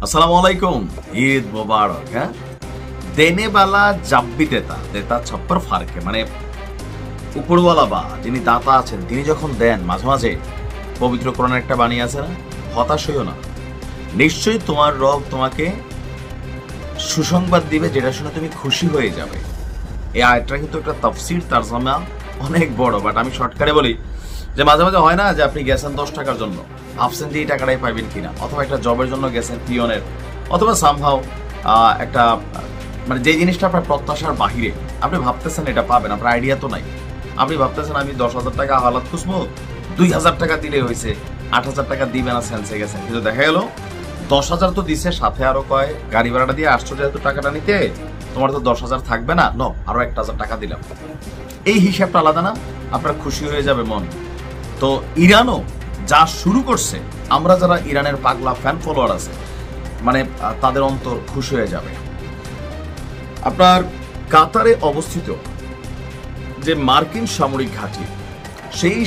আসসালামু আলাইকুম, ঈদ মোবারক। হ্যাঁ, দেনে বালা জাব্বি দেতা দেতা ছপ্পর ফারকে, মানে উপরওয়ালা বা যিনি দাতা আছেন তিনি যখন দেন মাঝে মাঝে পবিত্র কোরআনের একটা বাণী আছে না, হতাশ হইও না, নিশ্চয়ই তোমার রব তোমাকে সুসংবাদ দিবে যেটা শুনে তুমি খুশি হয়ে যাবে। এই আয়াতটা কিন্তু একটা তাফসীর তারজমা অনেক বড়, বাট আমি শর্টকাটে বলি যে মাঝে মাঝে হয় না যে আপনি গেছেন 10 টাকার জন্য, ভাবছেন যে এই টাকাটাই পাইবেন কিনা, অথবা একটা জবের জন্য গেছেন পিয়নের, অথবা সামহাও একটা মানে যে জিনিসটা আপনার প্রত্যাশার বাহিরে, আপনি ভাবতেছেন এটা পাবেন, আপনার আইডিয়া তো নাই। আপনি ভাবতেছেন আমি 10,000 টাকা হালাত খুঁজবো, 2,000 টাকা দিলে হয়েছে, 8,000 টাকা দিবে না, সেন্সে গেছেন। কিন্তু দেখা গেল 10,000 তো দিছে, সাথে আরো কয় গাড়ি ভাড়াটা দিয়ে আসছো যেহেতু টাকাটা নিতে, তোমার তো 10,000 থাকবে না, ন আরো 1,000 টাকা দিলাম। এই হিসাবটা আলাদা না? আপনার খুশি হয়ে যাবে মন। তো ইরানও যা শুরু করছে, আমরা যারা ইরানের পাগলা ফ্যান ফলোয়ার আছে, মানে তাদের অন্তর খুশি হয়ে যাবে। আপনার কাতারে অবস্থিত যে মার্কিন সামরিক ঘাঁটি, সেই